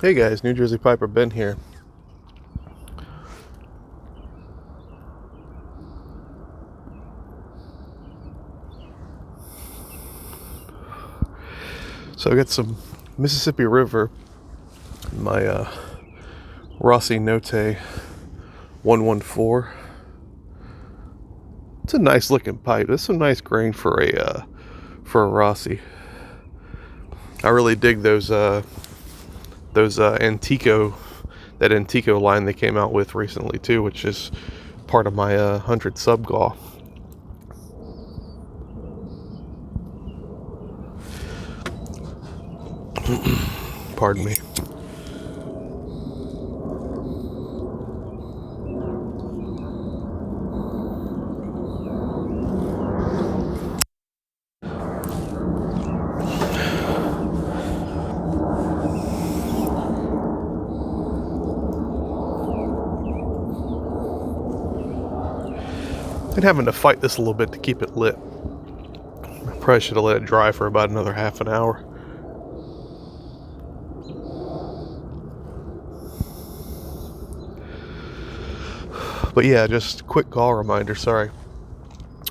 Hey guys, New Jersey Piper Ben here. So I got some Mississippi River in my Rossi Note 114. It's a nice looking pipe. That's some nice grain for a Rossi. I really dig those Antico, that Antico line they came out with recently too, which is part of my 100 sub GAW. Pardon me. Been having to fight this a little bit to keep it lit. I probably should have let it dry for about another half an hour. But yeah, just quick GAW reminder, sorry.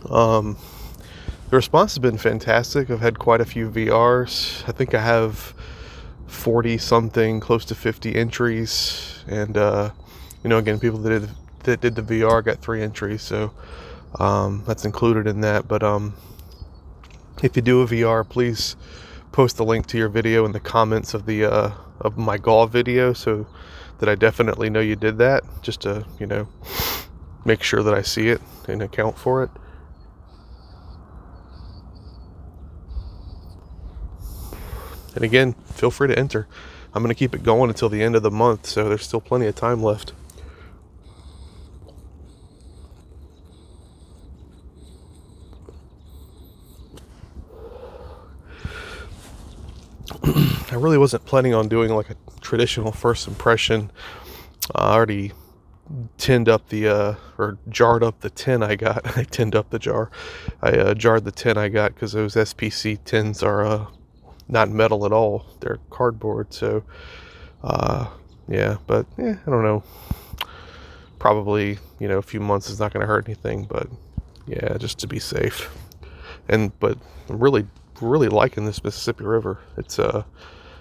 The response has been fantastic. I've had quite a few VRs. I think I have 40 something, close to 50 entries. And, again, people that did the VR got 3 entries. So that's included in that. But if you do a VR, please post a link to your video in the comments of the of my GAW video so that I definitely know you did that, just to, make sure that I see it and account for it. And again, feel free to enter. I'm going to keep it going until the end of the month, so there's still plenty of time left. I really wasn't planning on doing like a traditional first impression. I already tinned up or jarred up the tin I got. I tinned up the jar. I jarred the tin I got because those SPC tins are not metal at all. They're cardboard. So, yeah, but I don't know. Probably, a few months is not going to hurt anything, but yeah, just to be safe. But I'm really, really liking this Mississippi River.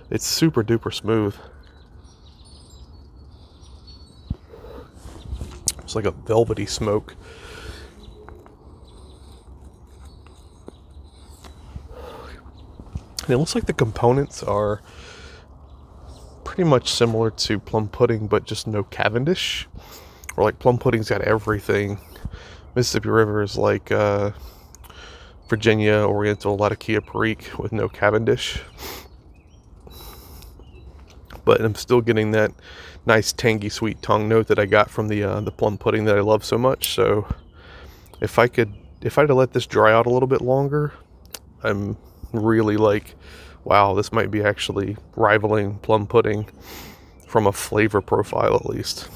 It's super duper smooth. It's like a velvety smoke. And it looks like the components are pretty much similar to plum pudding, but just no Cavendish. Or like plum pudding's got everything. Mississippi River is like Virginia Oriental, a lot of Kia Perique with no Cavendish. But I'm still getting that nice tangy sweet tongue note that I got from the plum pudding that I love so much. So if I had to let this dry out a little bit longer, I'm really like, wow, this might be actually rivaling plum pudding from a flavor profile at least.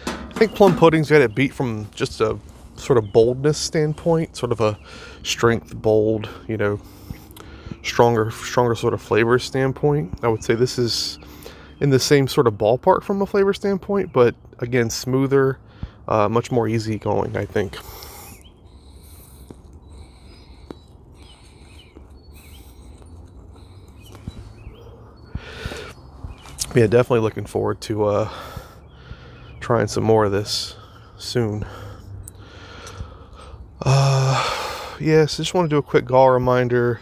I think plum pudding's got it beat from just a sort of boldness standpoint, sort of a strength, bold, stronger sort of flavor standpoint. I would say this is in the same sort of ballpark from a flavor standpoint, but again, smoother, much more easygoing, I think. Yeah, definitely looking forward to trying some more of this soon. Yes, I just want to do a quick GAW reminder.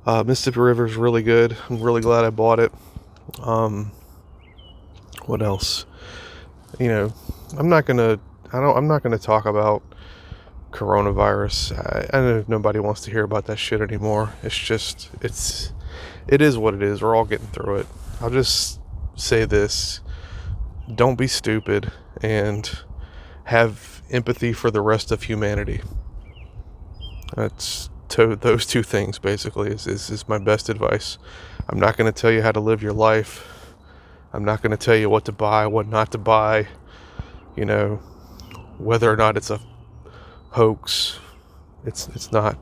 Mississippi River is really good. I'm really glad I bought it. What else? I'm not gonna talk about coronavirus. I know nobody wants to hear about that shit anymore. It is what it is. We're all getting through it. I'll just say this: don't be stupid and have empathy for the rest of humanity. Those two things basically is my best advice. I'm not going to tell you how to live your life. I'm not going to tell you what to buy, what not to buy. you know, whether or not it's a hoax. It's not.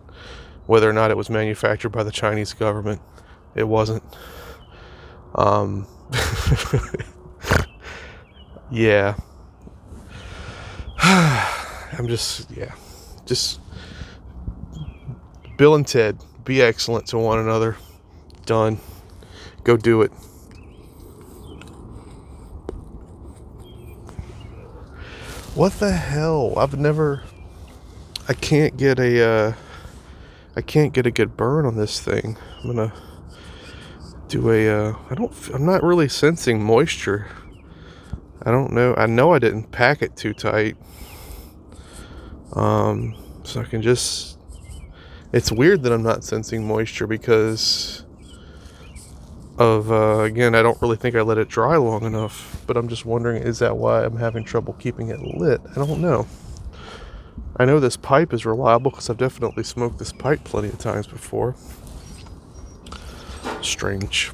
Whether or not it was manufactured by the Chinese government, it wasn't. Um, yeah. Just Bill and Ted, be excellent to one another. Done. Go do it. What the hell? I can't get a good burn on this thing. I'm gonna do I'm not really sensing moisture. I don't know. I know I didn't pack it too tight. So I can just, it's weird that I'm not sensing moisture because of, again, I don't really think I let it dry long enough, but I'm just wondering, is that why I'm having trouble keeping it lit? I don't know. I know this pipe is reliable because I've definitely smoked this pipe plenty of times before. Strange.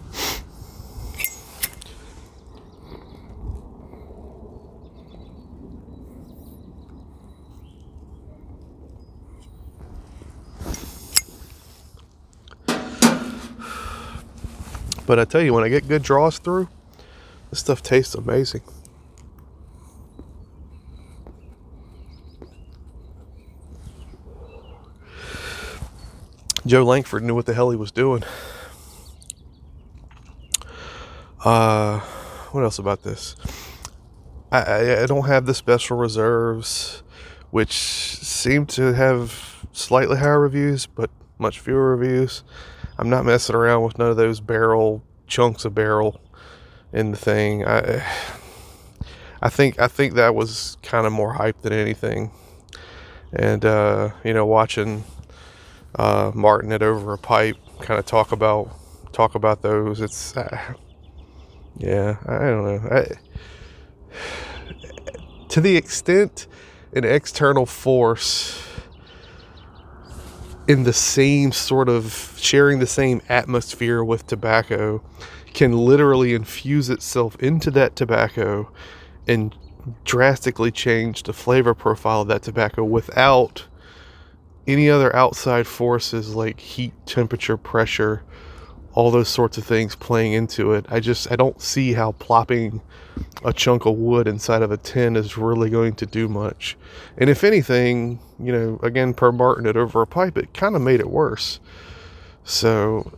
But I tell you, when I get good draws through, this stuff tastes amazing. Joe Langford knew what the hell he was doing. What else about this? I don't have the special reserves, which seem to have slightly higher reviews, but much fewer reviews. I'm not messing around with none of those chunks of barrel in the thing. I think that was kind of more hype than anything. And watching Martin at Over a Pipe kind of talk about those. It's yeah, I don't know. To the extent an external force in the same sort of sharing the same atmosphere with tobacco can literally infuse itself into that tobacco and drastically change the flavor profile of that tobacco without any other outside forces like heat, temperature, pressure, all those sorts of things playing into it. I don't see how plopping a chunk of wood inside of a tin is really going to do much. And if anything, again, per Martin at Over a Pipe, it kind of made it worse. So,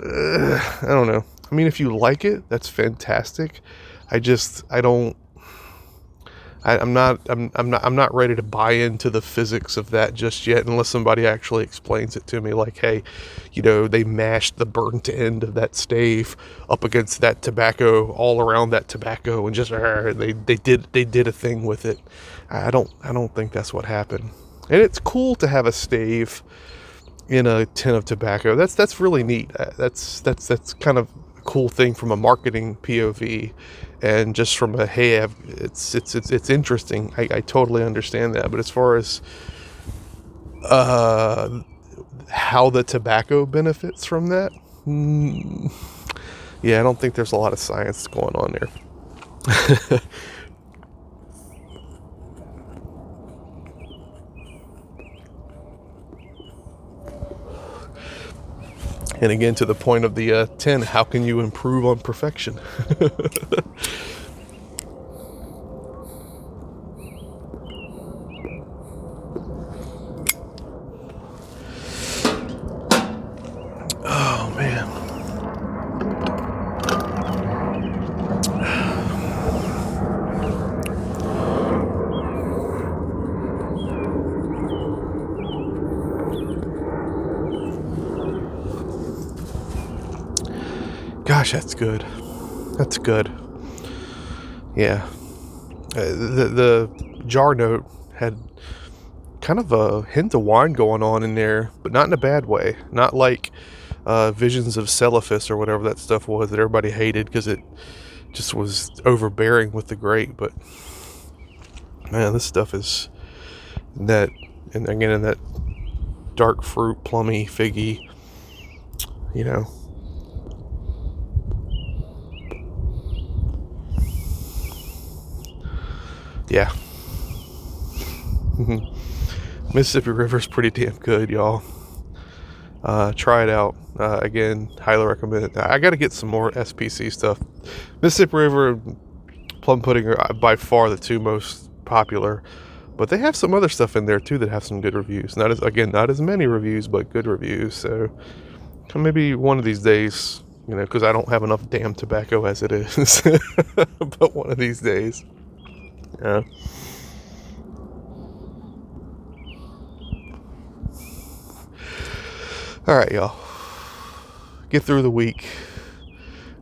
I don't know. I mean, if you like it, that's fantastic. I'm not ready to buy into the physics of that just yet, unless somebody actually explains it to me. Like, hey, they mashed the burnt end of that stave up against that tobacco, all around that tobacco, and just they did a thing with it. I don't think that's what happened. And it's cool to have a stave in a tin of tobacco. That's really neat. That's kind of a cool thing from a marketing POV, and just from a it's interesting. I totally understand that. But as far as how the tobacco benefits from that, yeah, I don't think there's a lot of science going on there. And again, to the point of the 10, how can you improve on perfection? Oh, man. Gosh, that's good. That's good. Yeah. The jar note had kind of a hint of wine going on in there, but not in a bad way. Not like Visions of Celephus or whatever that stuff was that everybody hated because it just was overbearing with the grape. But man, this stuff is that, and again, in that dark fruit, plummy, figgy, Yeah. Mississippi River's pretty damn good, y'all. Try it out. Again, highly recommend it. I got to get some more SPC stuff. Mississippi River, Plum Pudding are by far the two most popular, but they have some other stuff in there too that have some good reviews. Not as many reviews, but good reviews. So maybe one of these days, because I don't have enough damn tobacco as it is. But one of these days, yeah. All right, y'all. Get through the week.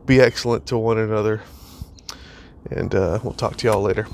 Be excellent to one another. And we'll talk to y'all later.